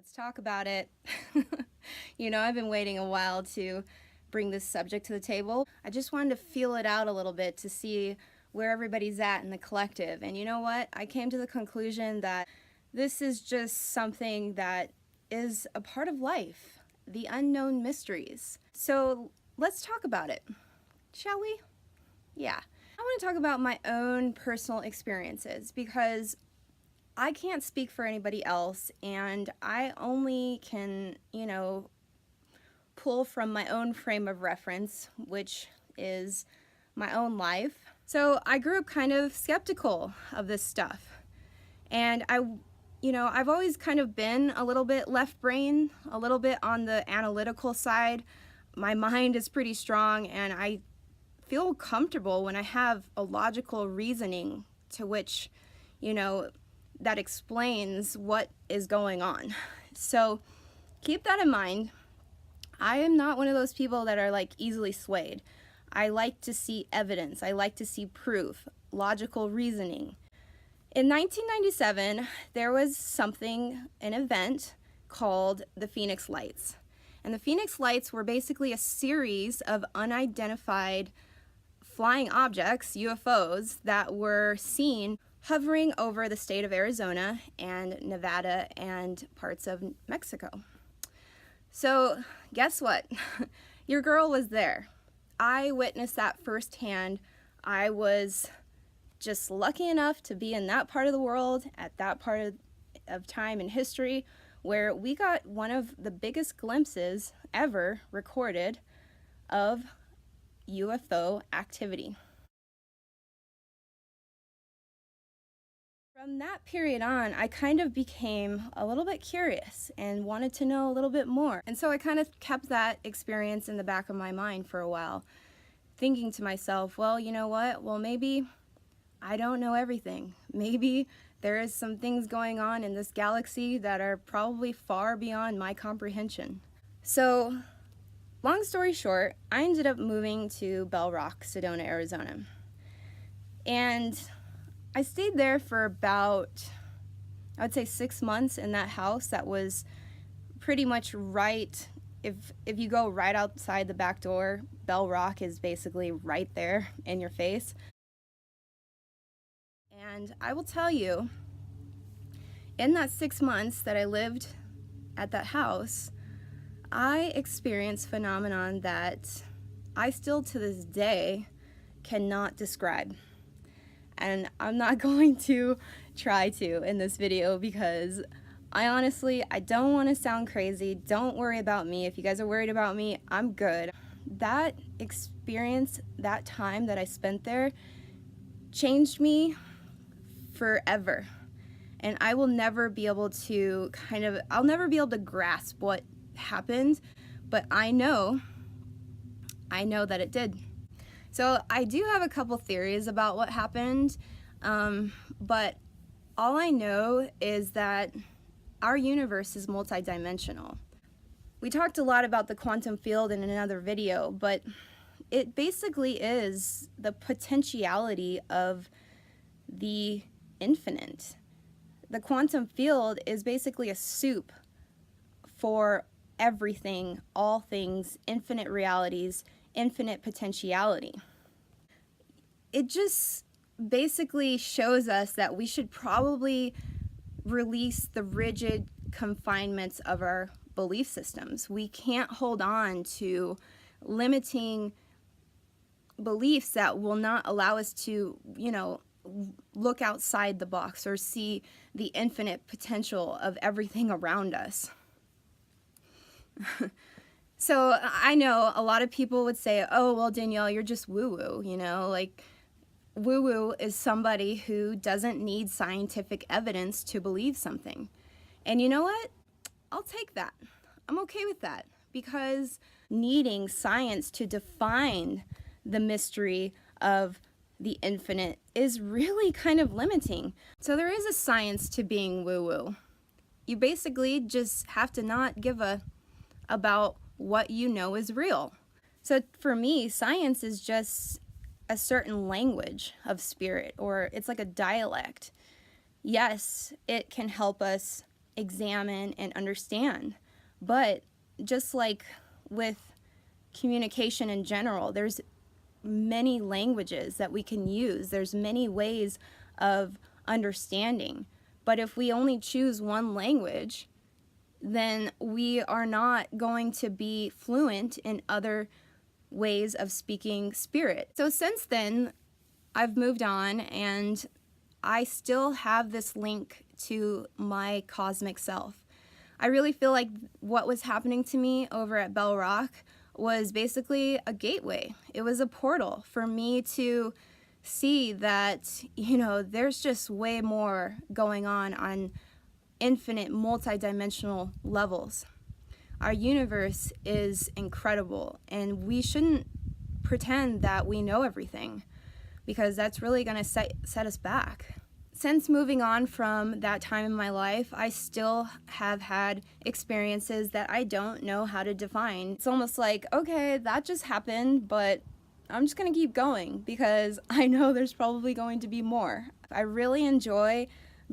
Let's talk about it. You know, I've been waiting a while to bring this subject to the table. I just wanted to feel it out a little bit to see where everybody's at in the collective. And you know what? I came to the conclusion that this is just something that is a part of life, the unknown mysteries. So let's talk about it, shall we? Yeah. I want to talk about my own personal experiences because I can't speak for anybody else, and I only can, pull from my own frame of reference, which is my own life. So I grew up kind of skeptical of this stuff. And I've always kind of been a little bit left brain, a little bit on the analytical side. My mind is pretty strong, and I feel comfortable when I have a logical reasoning to which, that explains what is going on. So keep that in mind. I am not one of those people that are like easily swayed. I like to see evidence. I like to see proof, logical reasoning. In 1997, there was an event called the Phoenix Lights. And the Phoenix Lights were basically a series of unidentified flying objects, UFOs, that were seen hovering over the state of Arizona and Nevada and parts of Mexico. So guess what? Your girl was there. I witnessed that firsthand. I was just lucky enough to be in that part of the world at that part of time in history where we got one of the biggest glimpses ever recorded of UFO activity. From that period on, I kind of became a little bit curious and wanted to know a little bit more. And so I kind of kept that experience in the back of my mind for a while, thinking to myself, well, you know what? Well, maybe I don't know everything. Maybe there is some things going on in this galaxy that are probably far beyond my comprehension. So, long story short, I ended up moving to Bell Rock, Sedona, Arizona. And I stayed there for about, I would say 6 months in that house that was pretty much right, if you go right outside the back door, Bell Rock is basically right there in your face. And I will tell you, in that 6 months that I lived at that house, I experienced phenomenon that I still to this day cannot describe. And I'm not going to try to in this video because I don't want to sound crazy. Don't worry about me. If you guys are worried about me, I'm good. That experience, that time that I spent there, changed me forever. And I will never be able to I'll never be able to grasp what happened, but I know that it did. So I do have a couple theories about what happened, but all I know is that our universe is multidimensional. We talked a lot about the quantum field in another video, but it basically is the potentiality of the infinite. The quantum field is basically a soup for everything, all things, infinite realities, infinite potentiality. It just basically shows us that we should probably release the rigid confinements of our belief systems. We can't hold on to limiting beliefs that will not allow us to, look outside the box or see the infinite potential of everything around us. So I know a lot of people would say, oh, well, Danielle, you're just woo-woo, like woo-woo is somebody who doesn't need scientific evidence to believe something. And you know what? I'll take that. I'm okay with that because needing science to define the mystery of the infinite is really kind of limiting. So there is a science to being woo-woo. You basically just have to not give about what you know is real. So for me, science is just a certain language of spirit, or it's like a dialect. Yes, it can help us examine and understand. But just like with communication in general, there's many languages that we can use. There's many ways of understanding. But if we only choose one language, then we are not going to be fluent in other ways of speaking spirit. So since then, I've moved on, and I still have this link to my cosmic self. I really feel like what was happening to me over at Bell Rock was basically a gateway. It was a portal for me to see that, there's just way more going on infinite, multidimensional levels. Our universe is incredible, and we shouldn't pretend that we know everything, because that's really going to set us back. Since moving on from that time in my life, I still have had experiences that I don't know how to define. It's almost like, okay, that just happened, but I'm just going to keep going because I know there's probably going to be more. I really enjoy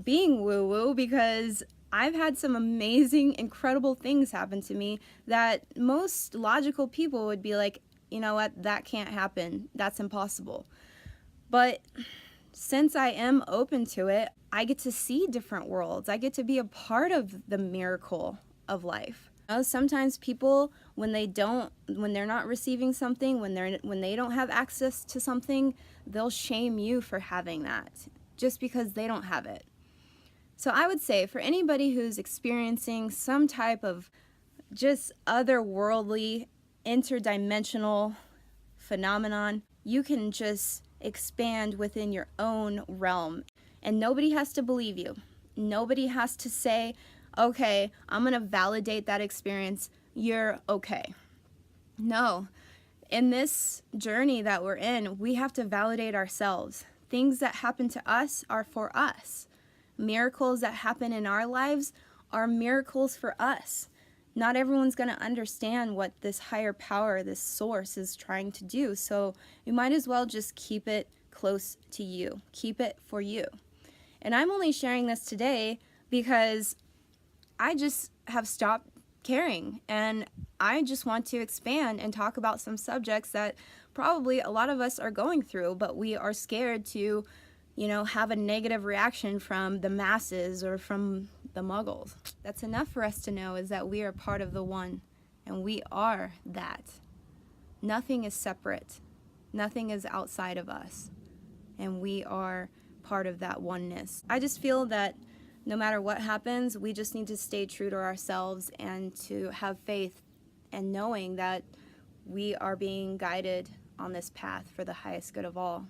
being woo-woo because I've had some amazing, incredible things happen to me that most logical people would be like, you know what, that can't happen. That's impossible. But since I am open to it, I get to see different worlds. I get to be a part of the miracle of life. Sometimes people, when they're not receiving something, when they don't have access to something, they'll shame you for having that just because they don't have it. So I would say for anybody who's experiencing some type of just otherworldly, interdimensional phenomenon, you can just expand within your own realm. And nobody has to believe you. Nobody has to say, okay, I'm going to validate that experience. You're okay. No. In this journey that we're in, we have to validate ourselves. Things that happen to us are for us. Miracles that happen in our lives are miracles for us. Not everyone's going to understand what this higher power, this source, is trying to do. So you might as well just keep it close to you. Keep it for you. And I'm only sharing this today because I just have stopped caring. And I just want to expand and talk about some subjects that probably a lot of us are going through, but we are scared to, have a negative reaction from the masses or from the muggles. That's enough for us to know is that we are part of the one, and we are that. Nothing is separate. Nothing is outside of us, and we are part of that oneness. I just feel that no matter what happens, we just need to stay true to ourselves and to have faith and knowing that we are being guided on this path for the highest good of all.